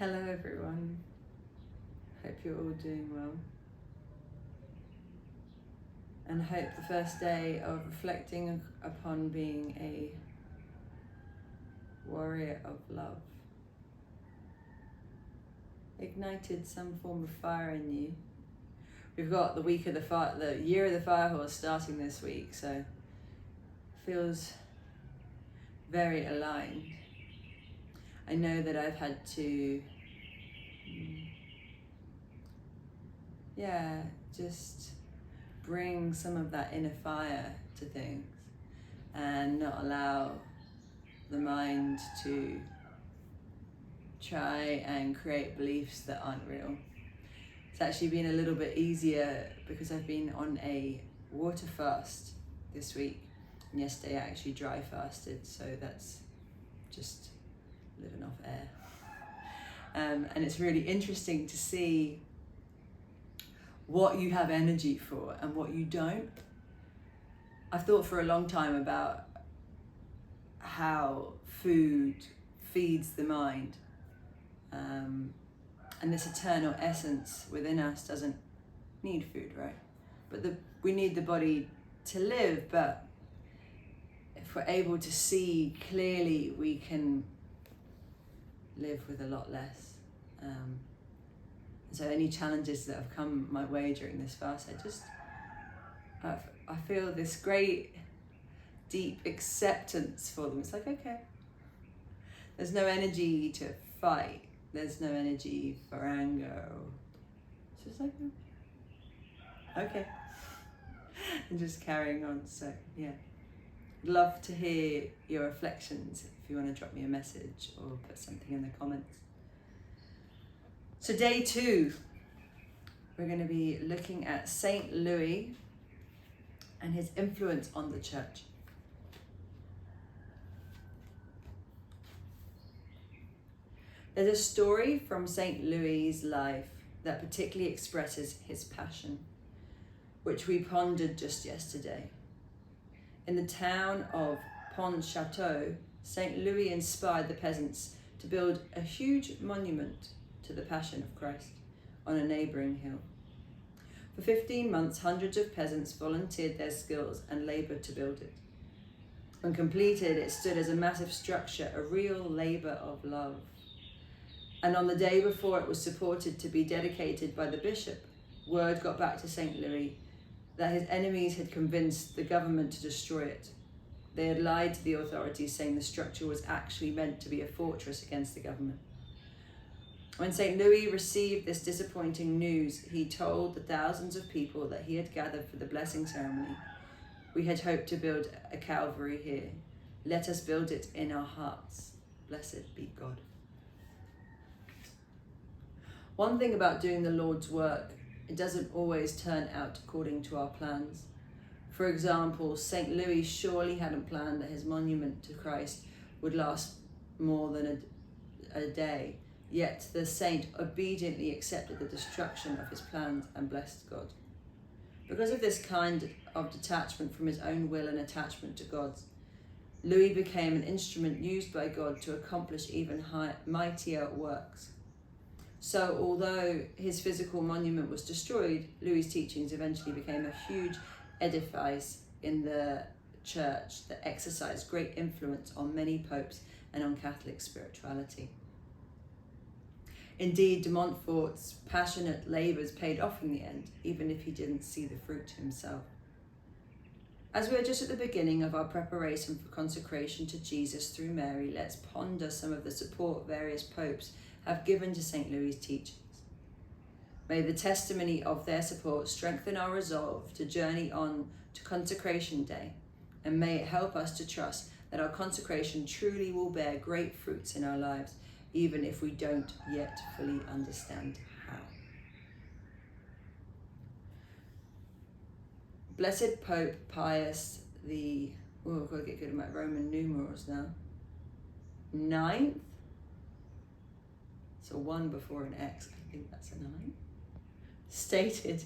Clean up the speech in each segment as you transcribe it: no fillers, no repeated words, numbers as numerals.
Hello everyone, hope you're all doing well, and hope the first day of reflecting upon being a warrior of love ignited some form of fire in you. We've got the week of the year of the fire horse starting this week, so feels very aligned. I know that I've had to just bring some of that inner fire to things and not allow the mind to try and create beliefs that aren't real. It's actually been a little bit easier because I've been on a water fast this week, and yesterday I actually dry fasted, so that's just living off air. And it's really interesting to see what you have energy for and what you don't. I've thought for a long time about how food feeds the mind, and this eternal essence within us doesn't need food, right? But we need the body to live, but if we're able to see clearly, we can live with a lot less. So any challenges that have come my way during this fast, I feel this great deep acceptance for them. It's like, okay, there's no energy to fight, there's no energy for anger. It's just like, okay, and just carrying on. So yeah, love to hear your reflections if you want to drop me a message or put something in the comments. So day 2, we're going to be looking at Saint Louis and his influence on the church. There's a story from Saint Louis's life that particularly expresses his passion, which we pondered just yesterday. In the town of Pontchâteau, Saint Louis inspired the peasants to build a huge monument to the Passion of Christ on a neighbouring hill. For 15 months, hundreds of peasants volunteered their skills and laboured to build it. When completed, it stood as a massive structure, a real labour of love. And on the day before it was supported to be dedicated by the bishop, word got back to St. Louis that his enemies had convinced the government to destroy it. They had lied to the authorities, saying the structure was actually meant to be a fortress against the government. When St. Louis received this disappointing news, he told the thousands of people that he had gathered for the blessing ceremony, "We had hoped to build a Calvary here. Let us build it in our hearts. Blessed be God." One thing about doing the Lord's work, it doesn't always turn out according to our plans. For example, St. Louis surely hadn't planned that his monument to Christ would last more than a day, yet the saint obediently accepted the destruction of his plans and blessed God. Because of this kind of detachment from his own will and attachment to God's, Louis became an instrument used by God to accomplish even mightier works. So although his physical monument was destroyed, Louis' teachings eventually became a huge edifice in the church that exercised great influence on many popes and on Catholic spirituality. Indeed, de Montfort's passionate labours paid off in the end, even if he didn't see the fruit himself. As we're just at the beginning of our preparation for consecration to Jesus through Mary, let's ponder some of the support various popes have given to St. Louis' teachings. May the testimony of their support strengthen our resolve to journey on to Consecration Day, and may it help us to trust that our consecration truly will bear great fruits in our lives, even if we don't yet fully understand how. Blessed Pope Pius I've got to get good at my Roman numerals now, 9th, so 1 before an X, I think that's a 9, stated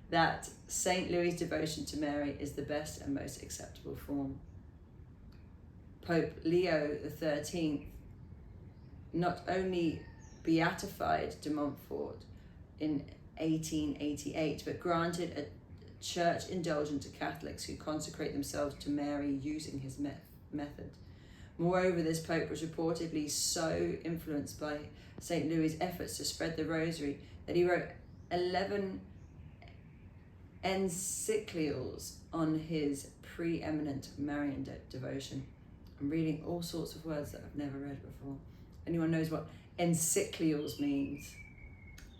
that St. Louis' devotion to Mary is the best and most acceptable form. Pope Leo XIII not only beatified de Montfort in 1888, but granted a church indulgence to Catholics who consecrate themselves to Mary using his method. Moreover, this pope was reportedly so influenced by St. Louis' efforts to spread the rosary that he wrote 11 encyclicals on his preeminent Marian devotion. I'm reading all sorts of words that I've never read before. Anyone knows what encyclicals means?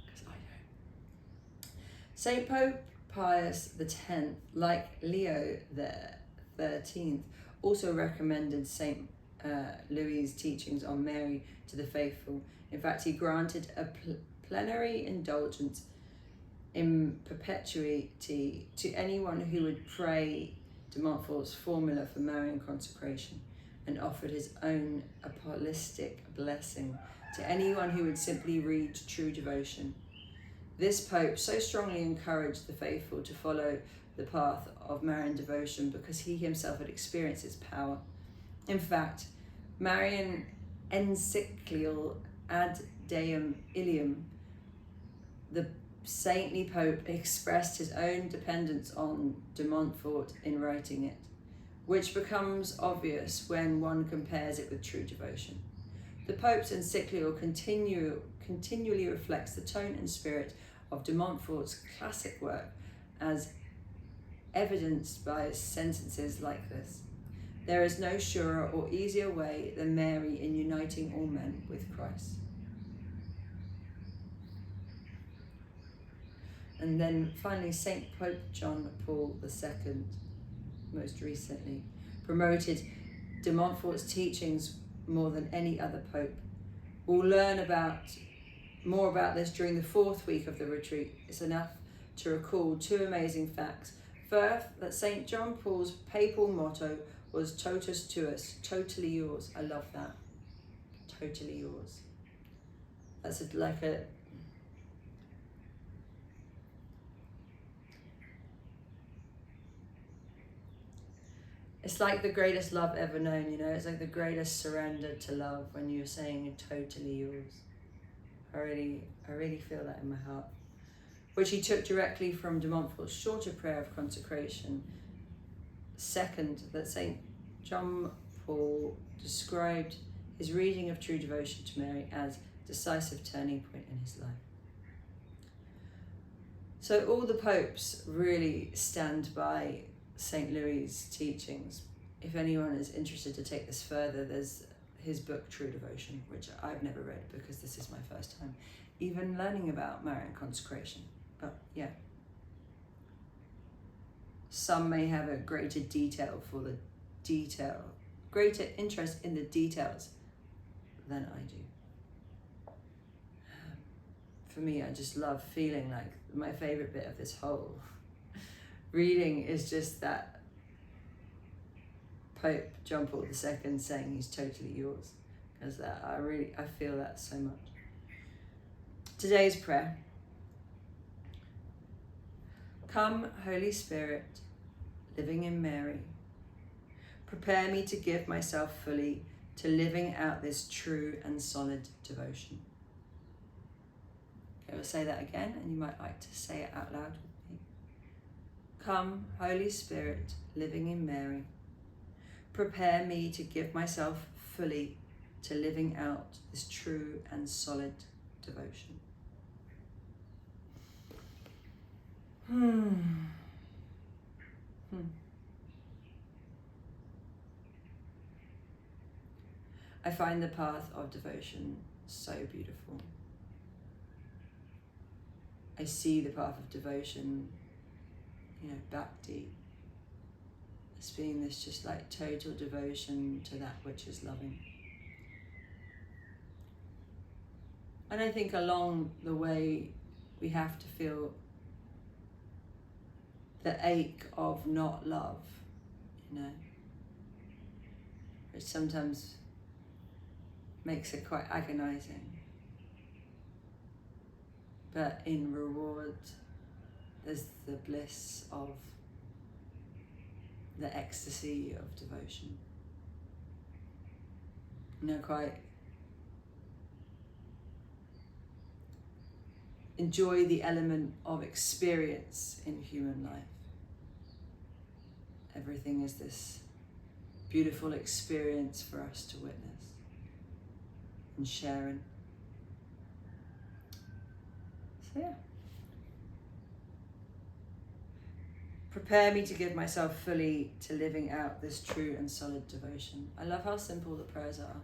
Because I don't. St. Pope Pius X, like Leo XIII, also recommended St. Louis' teachings on Mary to the faithful. In fact, he granted a plenary indulgence in perpetuity to anyone who would pray de Montfort's formula for Marian consecration, and offered his own apostolic blessing to anyone who would simply read true devotion. This Pope so strongly encouraged the faithful to follow the path of Marian devotion because he himself had experienced its power. In fact, Marian encyclical Ad Deum Ilium, the saintly Pope expressed his own dependence on de Montfort in writing it, which becomes obvious when one compares it with true devotion. The Pope's encyclical continually reflects the tone and spirit of de Montfort's classic work, as evidenced by sentences like this: "There is no surer or easier way than Mary in uniting all men with Christ." And then finally, St. Pope John Paul II, most recently, promoted de Montfort's teachings more than any other pope. We'll learn more about this during the 4th week of the retreat. It's enough to recall 2 amazing facts. First, that St. John Paul's papal motto was totus tuus, totally yours. I love that. Totally yours. That's it's like the greatest love ever known, you know. It's like the greatest surrender to love when you're saying totally yours. I really feel that in my heart. Which he took directly from de Montfort's shorter prayer of consecration. Second, that St. John Paul described his reading of true devotion to Mary as decisive turning point in his life. So all the popes really stand by St. Louis' teachings. If anyone is interested to take this further, there's his book True Devotion, which I've never read because this is my first time even learning about Marian consecration. But yeah, some may have a greater greater interest in the details than I do. For me, I just love feeling like my favorite bit of this whole reading is just that Pope John Paul II saying he's totally yours, because I feel that so much. Today's prayer. Come, Holy Spirit, living in Mary, prepare me to give myself fully to living out this true and solid devotion. Okay, we'll say that again, and you might like to say it out loud with me. Come, Holy Spirit, living in Mary, prepare me to give myself fully to living out this true and solid devotion. I find the path of devotion so beautiful. I see the path of devotion, bhakti, as being this just like total devotion to that which is loving. And I think along the way, we have to feel the ache of not love, which sometimes makes it quite agonizing. But in reward, there's the bliss of the ecstasy of devotion. Quite enjoy the element of experience in human life. Everything is this beautiful experience for us to witness and share in. So yeah. Prepare me to give myself fully to living out this true and solid devotion. I love how simple the prayers are.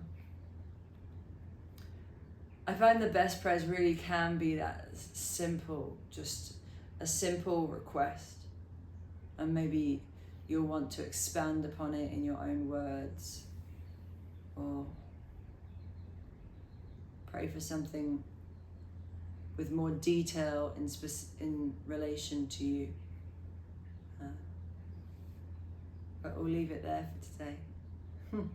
I find the best prayers really can be that simple, just a simple request. And maybe you'll want to expand upon it in your own words, or pray for something with more detail in relation to you. But we'll leave it there for today.